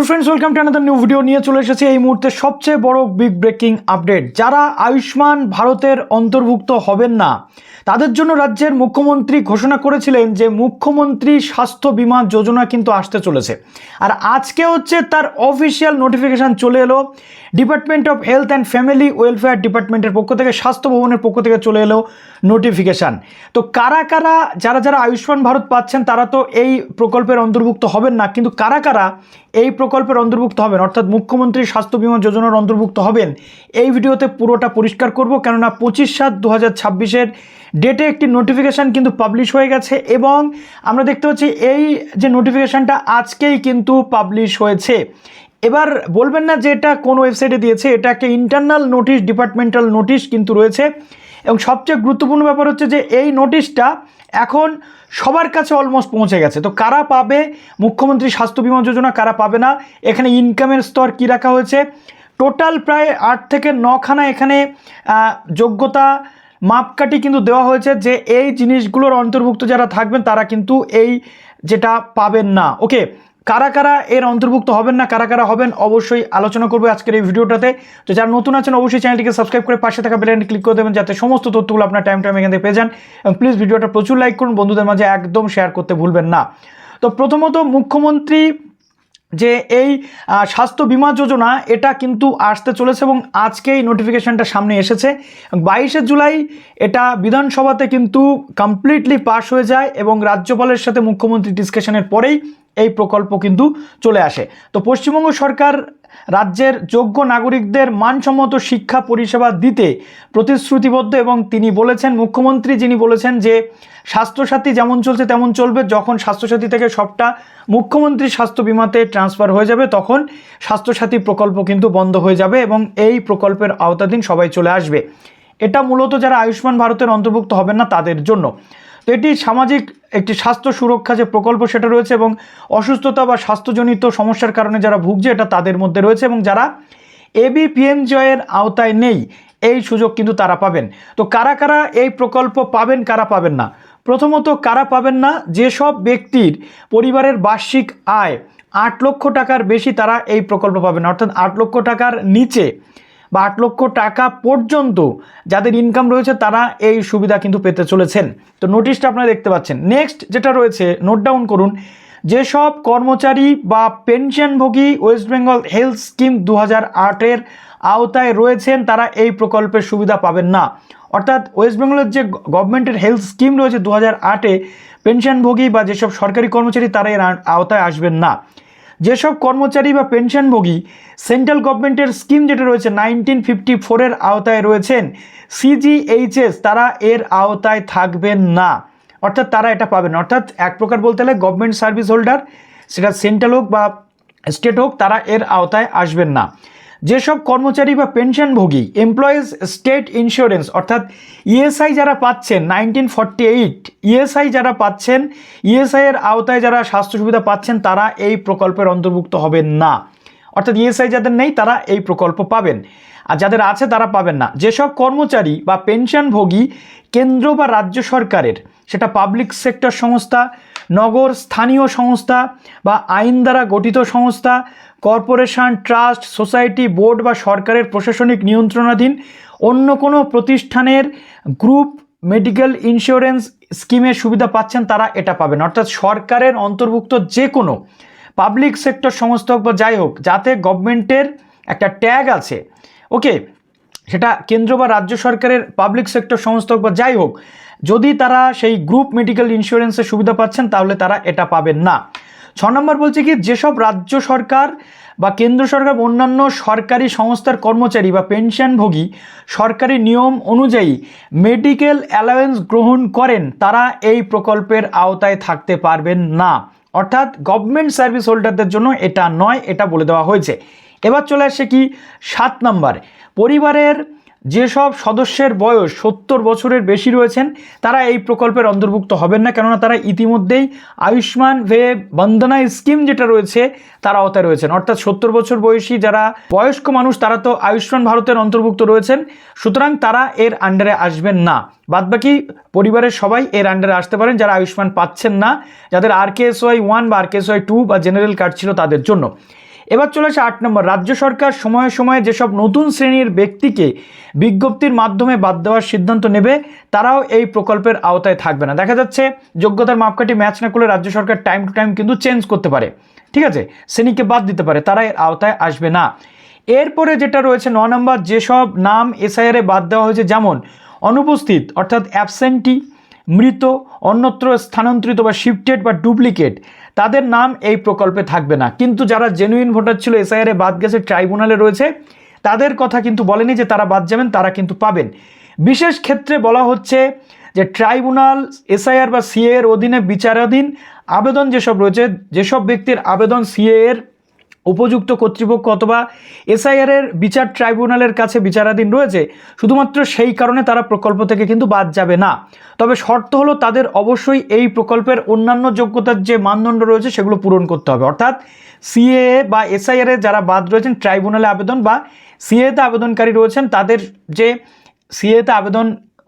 Friends welcome to another new video নিয়ে চলে এসেছি এই মুহূর্তে সবচেয়ে বড় বিগ ব্রেকিং আপডেট। যারা আয়ুষ্মান ভারতের অন্তর্ভুক্ত হবেন না তাদের জন্য রাজ্যের মুখ্যমন্ত্রী ঘোষণা করেছিলেন যে মুখ্যমন্ত্রী স্বাস্থ্য বীমা যোজনা কিন্তু আসতে চলেছে। আর আজকে হচ্ছে তার অফিসিয়াল নোটিফিকেশন চলে এলো department of health and family welfare ডিপার্টমেন্টের পক্ষ থেকে, স্বাস্থ্য ভবনের পক্ষ থেকে চলে এলো নোটিফিকেশান। তো কারা কারা যারা আয়ুষ্মান ভারত পাচ্ছেন তারা তো এই প্রকল্পের অন্তর্ভুক্ত হবেন না, কিন্তু কারা কারা এই প্রকল্পের অন্তর্ভুক্ত হবেন অর্থাৎ মুখ্যমন্ত্রী স্বাস্থ্য বীমা যোজনার অন্তর্ভুক্ত হবেন এই ভিডিওতে পুরোটা পরিষ্কার করব। কেননা 25/7/2026 ডেটে একটি নোটিফিকেশান কিন্তু পাবলিশ হয়ে গেছে এবং আমরা দেখতে পাচ্ছি এই যে নোটিফিকেশানটা আজকেই কিন্তু পাবলিশ হয়েছে। এবার বলবেন না যে এটা কোন ওয়েবসাইটে দিয়েছে, এটা একটা ইন্টারনাল নোটিশ, ডিপার্টমেন্টাল নোটিশ কিন্তু রয়েছে। এবং সবচেয়ে গুরুত্বপূর্ণ ব্যাপার হচ্ছে যে এই নোটিশটা এখন সবার কাছে অলমোস্ট পৌঁছে গেছে। তো কারা পাবে মুখ্যমন্ত্রী স্বাস্থ্য বীমা যোজনা, কারা পাবে না, এখানে ইনকামের স্তর কী রাখা হয়েছে, টোটাল প্রায় 8 থেকে 9খানা এখানে যোগ্যতা মাপকাঠি কিন্তু দেওয়া হয়েছে যে এই জিনিসগুলোর অন্তর্ভুক্ত যারা থাকবেন তারা কিন্তু এই যেটা পাবেন না। ওকে, কারা কারা এর অন্তর্ভুক্ত হবেন না, কারা কারা হবেন অবশ্যই আলোচনা করবো আজকের এই ভিডিওটাতে। তো যারা নতুন আছেন অবশ্যই চ্যানেলটিকে সাবস্ক্রাইব করে পাশে থাকা বেল আইকনে ক্লিক করে দেবেন যাতে সমস্ত তথ্যগুলো আপনার টাইম এখান থেকে পেয়ে যান। এবং প্লিজ ভিডিওটা প্রচুর লাইক করুন, বন্ধুদের মাঝে একদম শেয়ার করতে ভুলবেন না। তো প্রথমত মুখ্যমন্ত্রী যে এই স্বাস্থ্য বীমা যোজনা এটা কিন্তু আসতে চলেছে এবং আজকে এই নোটিফিকেশানটা সামনে এসেছে। 22শে জুলাই এটা বিধানসভাতে কিন্তু কমপ্লিটলি পাস হয়ে যায় এবং রাজ্যপালের সাথে মুখ্যমন্ত্রী ডিসকাশনের পরেই এই প্রকল্প কিন্তু চলে আসে। তো পশ্চিমবঙ্গ সরকার রাজ্যের যোগ্য নাগরিকদের মানসম্মত শিক্ষা পরিষেবা দিতে প্রতিশ্রুতিবদ্ধ এবং তিনি বলেছেন, মুখ্যমন্ত্রী যিনি বলেছেন যে স্বাস্থ্যসাথী যেমন চলছে তেমন চলবে। যখন স্বাস্থ্যসাথী থেকে সবটা মুখ্যমন্ত্রী স্বাস্থ্য বিমাতে ট্রান্সফার হয়ে যাবে তখন স্বাস্থ্যসাথী প্রকল্প কিন্তু বন্ধ হয়ে যাবে এবং এই প্রকল্পের আওতাধীন সবাই চলে আসবে। এটা মূলত যারা আয়ুষ্মান ভারতের অন্তর্ভুক্ত হবেন না তাদের জন্য। তো এটি সামাজিক একটি স্বাস্থ্য সুরক্ষা যে প্রকল্প সেটা রয়েছে এবং অসুস্থতা বা স্বাস্থ্যজনিত সমস্যার কারণে যারা ভুগছে এটা তাদের মধ্যে রয়েছে এবং যারা ABPMJের আওতায় নেই এই সুযোগ কিন্তু তারা পাবেন। তো কারা কারা এই প্রকল্প পাবেন, কারা পাবেন না, প্রথমত কারা পাবেন না, যেসব ব্যক্তির পরিবারের বার্ষিক আয় 8 লক্ষ টাকার বেশি তারা এই প্রকল্প পাবেন। অর্থাৎ 8 লক্ষ টাকার নিচে বা 8 লক্ষ টাকা পর্যন্ত যাদের ইনকাম রয়েছে তারা এই সুবিধা কিন্তু পেতে চলেছেন। তো নোটিশটা আপনারা দেখতে পাচ্ছেন। নেক্সট যেটা রয়েছে নোট ডাউন করুন, যেসব কর্মচারী বা পেনশনভোগী ওয়েস্ট বেঙ্গল হেলথ স্কিম 2008-এর আওতায় রয়েছেন তারা এই প্রকল্পের সুবিধা পাবেন না। অর্থাৎ ওয়েস্ট বেঙ্গলের যে গভর্নমেন্টের হেলথ স্কিম রয়েছে 2008-এ পেনশনভোগী বা যেসব সরকারি কর্মচারী তারা এর আওতায় আসবেন না। যেসব কর্মচারী বা পেনশনভোগী সেন্ট্রাল গভর্নমেন্টের স্কিম যেটা রয়েছে 1954-এর আওতায় রয়েছেন CGHS তারা এর আওতায় থাকবেন না, অর্থাৎ তারা এটা পাবেন। অর্থাৎ এক প্রকার বলতে গেলে গভর্নমেন্ট সার্ভিস হোল্ডার, সেটা সেন্ট্রাল হোক বা স্টেট হোক, তারা এর আওতায় আসবেন না। যেসব কর্মচারী বা পেনশনভোগী এমপ্লয়িজ স্টেট ইন্স্যুরেন্স অর্থাৎ ESI যারা পাচ্ছেন 1948 ESI যারা পাচ্ছেন, ESI এর আওতায় যারা স্বাস্থ্য সুবিধা পাচ্ছেন তারা এই প্রকল্পের অন্তর্ভুক্ত হবেন না। অর্থাৎ ESI যাদের নেই তারা এই প্রকল্প পাবেন আর যাদের আছে তারা পাবেন না। যেসব কর্মচারী বা পেনশনভোগী কেন্দ্র বা রাজ্য সরকারের, সেটা পাবলিক সেক্টর সংস্থা, নগর স্থানীয় সংস্থা বা আইন দ্বারা গঠিত সংস্থা, কর্পোরেশন, ট্রাস্ট, সোসাইটি, বোর্ড বা সরকারের প্রশাসনিক নিয়ন্ত্রণাধীন অন্য কোনো প্রতিষ্ঠানের গ্রুপ মেডিকেল ইন্স্যুরেন্স স্কিমের সুবিধা পাচ্ছেন তারা এটা পাবেন। অর্থাৎ সরকারের অন্তর্ভুক্ত যে কোনো পাবলিক সেক্টর সংস্থা হোক বা যাই হোক, যাতে গভর্নমেন্টের একটা ট্যাগ আছে, ওকে, সেটা কেন্দ্র বা রাজ্য সরকারের পাবলিক সেক্টর সংস্থা হোক বা যাই হোক, যদি তারা সেই গ্রুপ মেডিকেল ইন্স্যুরেন্সের সুবিধা পাচ্ছেন তাহলে তারা এটা পাবেন না। 6 নম্বর বলছে কি, যেসব রাজ্য সরকার বা কেন্দ্র সরকার অন্যান্য সরকারি সংস্থার কর্মচারী বা পেনশনভোগী সরকারি নিয়ম অনুযায়ী মেডিকেল অ্যালাওয়েন্স গ্রহণ করেন তারা এই প্রকল্পের আওতায় থাকতে পারবেন না। অর্থাৎ গভর্নমেন্ট সার্ভিস হোল্ডারদের জন্য এটা নয়, এটা বলে দেওয়া হয়েছে। এবার চলে আসে কি 7 নম্বর, পরিবারের যেসব সদস্যের বয়স 70 বছরের বেশি রয়েছেন তারা এই প্রকল্পের অন্তর্ভুক্ত হবেন না, কেননা তারা ইতিমধ্যেই আয়ুষ্মান বন্দনা স্কিম যেটা রয়েছে তার আওতায় রয়েছেন। অর্থাৎ 70 বছর বয়সী যারা বয়স্ক মানুষ তারা তো আয়ুষ্মান ভারতের অন্তর্ভুক্ত রয়েছেন, সুতরাং তারা এর আন্ডারে আসবেন না। বাদবাকি পরিবারের সবাই এর আন্ডারে আসতে পারেন যারা আয়ুষ্মান পাচ্ছেন না, যাদের RKSY 1 বা RKSY 2 বা জেনারেল কার্ড ছিল তাদের জন্য। এবার চলে আসে 8 নম্বর, রাজ্য সরকার সময়ে সময়ে যেসব নতুন শ্রেণীর ব্যক্তিকে বিজ্ঞপ্তির মাধ্যমে বাদ দেওয়ার সিদ্ধান্ত নেবে তারাও এই প্রকল্পের আওতায় থাকবে না। দেখা যাচ্ছে যোগ্যতার মাপকাঠি ম্যাচ না করলে রাজ্য সরকার টাইম টু টাইম কিন্তু চেঞ্জ করতে পারে, ঠিক আছে, শ্রেণীকে বাদ দিতে পারে, তারা এর আওতায় আসবে না। এরপরে যেটা রয়েছে 9 নম্বর, যেসব নাম এসআইআরে বাদ দেওয়া হয়েছে যেমন অনুপস্থিত অর্থাৎ অ্যাবসেন্টি, মৃত, অন্যত্র স্থানান্তরিত বা শিফটেড বা ডুপ্লিকেট, তাদের নাম এই প্রকল্পে থাকবে না। কিন্তু যারা জেনুইন ভোটার ছিল, এসআইআরে বাদ গেছে, ট্রাইব্যুনালে রয়েছে, তাদের কথা কিন্তু বলেনি যে তারা বাদ যাবেন, তারা কিন্তু পাবেন। বিশেষ ক্ষেত্রে বলা হচ্ছে যে ট্রাইব্যুনাল এসআইআর বা সিএ এর অধীনে বিচারাধীন আবেদন যেসব রয়েছে, যেসব ব্যক্তির আবেদন সিএ এর উপযুক্ত কর্তৃপক্ষ অথবা এসআইআর এর বিচার ট্রাইব্যুনালের কাছে বিচারাধীন রয়েছে, শুধুমাত্র সেই কারণে তারা প্রকল্প থেকে কিন্তু বাদ যাবে না। তবে শর্ত হলো তাদের অবশ্যই এই প্রকল্পের অন্যান্য যোগ্যতার যে মানদণ্ড রয়েছে সেগুলো পূরণ করতে হবে। অর্থাৎ সিএ বা এসআইআর এ যারা বাদ রয়েছেন, ট্রাইব্যুনালে আবেদন বা সিএতে আবেদনকারী রয়েছেন, তাদের যে সিএতে আবেদন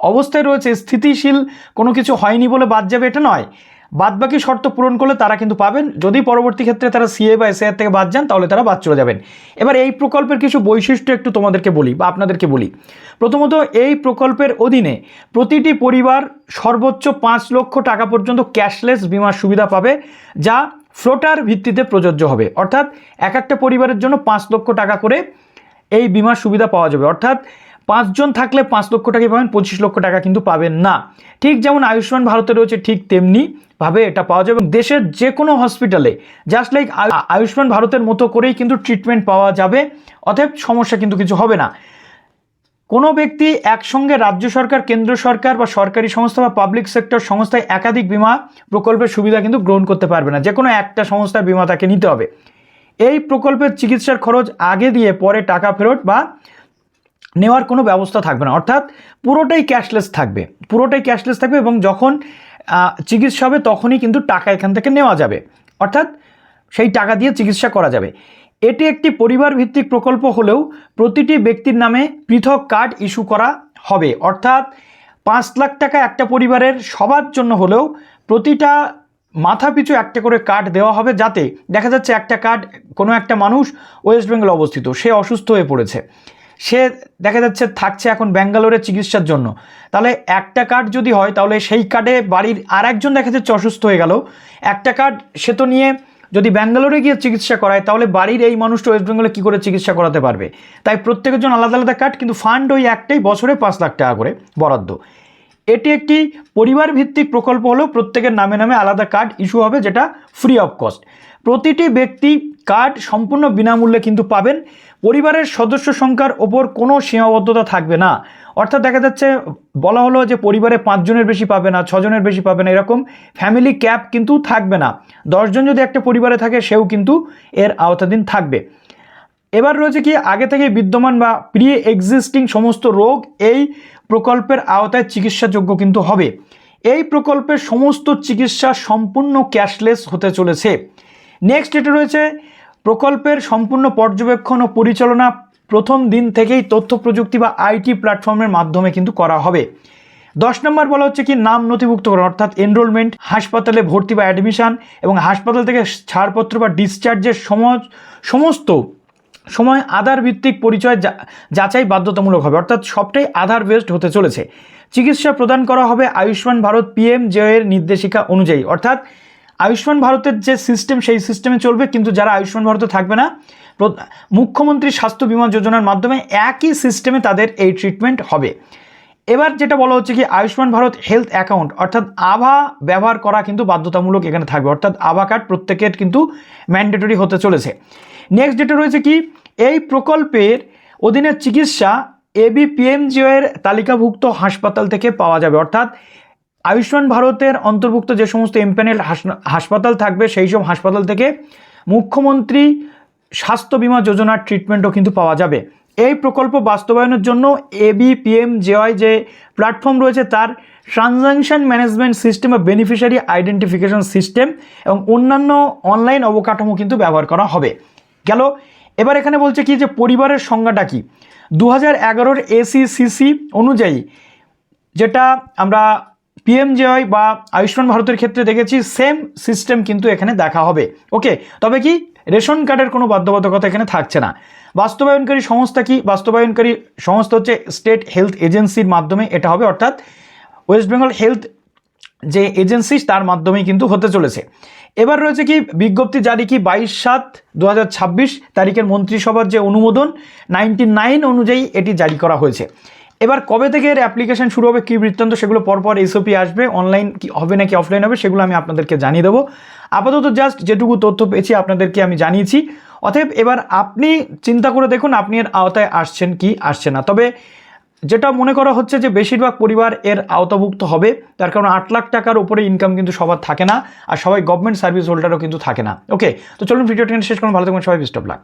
অবস্থায় রয়েছে, স্থিতিশীল কোনো কিছু হয়নি বলে বাদ যাবে এটা নয়, বাদবাকি শর্ত পূরণ করলে তারা কিন্তু পাবেন। যদি পরবর্তী ক্ষেত্রে তারা সিএ বা এসআইআর থেকে বাদ যান তাহলে তারা বাদ চলে যাবেন। এবার এই প্রকল্পের কিছু বৈশিষ্ট্য একটু তোমাদেরকে বলি বা আপনাদেরকে বলি। প্রথমত, এই প্রকল্পের অধীনে প্রতিটি পরিবার সর্বোচ্চ 5 লক্ষ টাকা পর্যন্ত ক্যাশলেস বিমার সুবিধা পাবে, যা ফ্লোটার ভিত্তিতে প্রযোজ্য হবে। অর্থাৎ এক একটা পরিবারের জন্য 5 লক্ষ টাকা করে এই বিমার সুবিধা পাওয়া যাবে। অর্থাৎ 5 জন থাকলে 5 লক্ষ টাকাই পাবেন, 25 লক্ষ টাকা কিন্তু পাবেন না। ঠিক যেমন আয়ুষ্মান ভারতে রয়েছে ঠিক তেমনি ভাবে এটা পাওয়া যাবে। দেশের যে কোনো হসপিটালে জাস্ট লাইক আয়ুষ্মান ভারতের মতো করেই কিন্তু ট্রিটমেন্ট পাওয়া যাবে, অতএব সমস্যা কিন্তু কিছু হবে না। কোনো ব্যক্তি একসঙ্গে রাজ্য সরকার, কেন্দ্র সরকার বা সরকারি সংস্থা বা পাবলিক সেক্টর সংস্থায় একাধিক বিমা প্রকল্পের সুবিধা কিন্তু গ্রহণ করতে পারবে না, যে কোনো একটা সংস্থার বিমা তাকে নিতে হবে। এই প্রকল্পের চিকিৎসার খরচ আগে দিয়ে পরে টাকা ফেরত বা নেওয়ার কোনো ব্যবস্থা থাকবে না। অর্থাৎ পুরোটাই ক্যাশলেস থাকবে এবং যখন চিকিৎসা হবে তখনই কিন্তু টাকা এখান থেকে নেওয়া যাবে, অর্থাৎ সেই টাকা দিয়ে চিকিৎসা করা যাবে। এটি একটি পরিবার ভিত্তিক প্রকল্প হলেও প্রতিটি ব্যক্তির নামে পৃথক কার্ড ইস্যু করা হবে। অর্থাৎ 5 লাখ টাকা একটা পরিবারের সবার জন্য হলেও প্রতিটা মাথা পিছু একটা করে কার্ড দেওয়া হবে, যাতে দেখা যাচ্ছে একটা কার্ড, কোনো একটা মানুষ ওয়েস্ট বেঙ্গল অবস্থিত, সে অসুস্থ হয়ে পড়েছে, সে দেখা যাচ্ছে থাকছে এখন ব্যাঙ্গালোরে চিকিৎসার জন্য, তাহলে একটা কার্ড যদি হয় তাহলে সেই কার্ডে বাড়ির আর একজন দেখা যাচ্ছে অসুস্থ হয়ে গেল, একটা কার্ড সে তো নিয়ে যদি ব্যাঙ্গালোরে গিয়ে চিকিৎসা করায় তাহলে বাড়ির এই মানুষটা ওয়েস্ট বেঙ্গলে কী করে চিকিৎসা করাতে পারবে। তাই প্রত্যেকের জন্য আলাদা আলাদা কার্ড, কিন্তু ফান্ড ওই একটাই, বছরে 5 লাখ টাকা করে বরাদ্দ। এটি একটি পরিবার ভিত্তিক প্রকল্প হলেও প্রত্যেকের নামে নামে আলাদা কার্ড ইস্যু হবে, যেটা ফ্রি অফ কস্ট। প্রতিটি ব্যক্তি কার্ড সম্পূর্ণ বিনামূল্যে কিন্তু পাবেন। পরিবারের সদস্য সংখ্যার ওপর কোনো সীমাবদ্ধতা থাকবে না। অর্থাৎ দেখা যাচ্ছে বলা হলো যে পরিবারে 5 জনের বেশি পাবে না, 6 জনের বেশি পাবে না, এরকম ফ্যামিলি ক্যাপ কিন্তু থাকবে না। 10 জন যদি একটা পরিবারে থাকে সেও কিন্তু এর আওতাধীন থাকবে। এবার রয়েছে কি, আগে থেকে বিদ্যমান বা প্রি এক্সিস্টিং সমস্ত রোগ এই প্রকল্পের আওতায় চিকিৎসাযোগ্য কিন্তু হবে। এই প্রকল্পের সমস্ত চিকিৎসা সম্পূর্ণ ক্যাশলেস হতে চলেছে। নেক্সট এটা রয়েছে, প্রকল্পের সম্পূর্ণ পর্যবেক্ষণ ও পরিচালনা প্রথম দিন থেকেই তথ্য প্রযুক্তি বা আইটি প্ল্যাটফর্মের মাধ্যমে কিন্তু করা হবে। 10 নম্বর বলা হচ্ছে কি, নাম নথিভুক্তকরণ, অর্থাৎ এনরোলমেন্ট, হাসপাতালে ভর্তি বা অ্যাডমিশন এবং হাসপাতাল থেকে ছাড়পত্র বা ডিসচার্জের সমস্ত সময় আধার ভিত্তিক পরিচয় যাচাই বাধ্যতামূলক হবে। অর্থাৎ সবটাই আধার বেসড হতে চলেছে। চিকিৎসা প্রদান করা হবে আয়ুষ্মান ভারত পিএমজেএ এর নির্দেশিকা অনুযায়ী। অর্থাৎ আয়ুষ্মান ভারতের যে সিস্টেম সেই সিস্টেমে চলবে, কিন্তু যারা আয়ুষ্মান ভারতে থাকবে না, মুখ্যমন্ত্রী স্বাস্থ্য বীমা যোজনার মাধ্যমে একই সিস্টেমে তাদের এই ট্রিটমেন্ট হবে। এবার যেটা বলা হচ্ছে কি, আয়ুষ্মান ভারত হেলথ অ্যাকাউন্ট অর্থাৎ আভা ব্যবহার করা কিন্তু বাধ্যতামূলক এখানে থাকবে। অর্থাৎ আভা কার্ড প্রত্যেকের কিন্তু ম্যান্ডেটরি হতে চলেছে। নেক্সট যেটা রয়েছে কি, এই প্রকল্পের অধীনে চিকিৎসা এবিপিএমজেএ এর তালিকাভুক্ত হাসপাতাল থেকে পাওয়া যাবে। অর্থাৎ আয়ুষ্মান ভারতের অন্তর্ভুক্ত যে সমস্ত এমপ্যানেল হাসপাতাল থাকবে সেই সব হাসপাতাল থেকে মুখ্যমন্ত্রী স্বাস্থ্য বীমা যোজনার ট্রিটমেন্টও কিন্তু পাওয়া যাবে। এই প্রকল্প বাস্তবায়নের জন্য এবিপিএমজেএ যে প্ল্যাটফর্ম রয়েছে তার ট্রানজ্যাকশন ম্যানেজমেন্ট সিস্টেম বা বেনিফিশিয়ারি আইডেন্টিফিকেশন সিস্টেম এবং অন্যান্য অনলাইন অবকাঠামো কিন্তু ব্যবহার করা হবে। গেল। এবার এখানে বলছে কি যে পরিবারের সংজ্ঞাটা কি, 2011 এর এসিসিসি অনুযায়ী, যেটা আমরা পিএমজেওয়াই বা আয়ুষ্মান ভারতের ক্ষেত্রে দেখেছি সেম সিস্টেম কিন্তু এখানে দেখা হবে। ওকে, তবে কি রেশন কার্ডের কোনো বাধ্যবাধকতা এখানে থাকছে না। বাস্তবায়নকারী সংস্থা কি? বাস্তবায়নকারী সংস্থা হচ্ছে স্টেট হেলথ এজেন্সির মাধ্যমে এটা হবে, অর্থাৎ ওয়েস্ট বেঙ্গল হেলথ যে এজেন্সি তার মাধ্যমেই কিন্তু হতে চলেছে। এবার রয়েছে কি বিজ্ঞপ্তি জারি কি 22/7/2026 তারিখের মন্ত্রিসভার যে অনুমোদন 99 অনুযায়ী এটি জারি করা হয়েছে। এবার কবে থেকে এর অ্যাপ্লিকেশন শুরু হবে, কি বৃত্তান্ত, সেগুলো পরপর এসওপি আসবে, অনলাইন কি হবে নাকি অফলাইন হবে সেগুলো আমি আপনাদেরকে জানিয়ে দেবো। আপাতত জাস্ট যেটুকু তথ্য পেয়েছি আপনাদেরকে আমি জানিয়েছি। অতএব এবার আপনি চিন্তা করে দেখুন আপনি এর আওতায় আসছেন কি আসছে না। তবে যেটা মনে করা হচ্ছে যে বেশিরভাগ পরিবার এর আওতাভুক্ত হবে, তার কারণ 8 লাখ টাকার উপরে ইনকাম কিন্তু সবার থাকে না, আর সবাই গভর্নমেন্ট সার্ভিস হোল্ডারও কিন্তু থাকে না। ওকে, তো চলুন ভিডিওটি শেষ করুন। ভালো থাকুন সবাই, বেস্ট অফ লাক।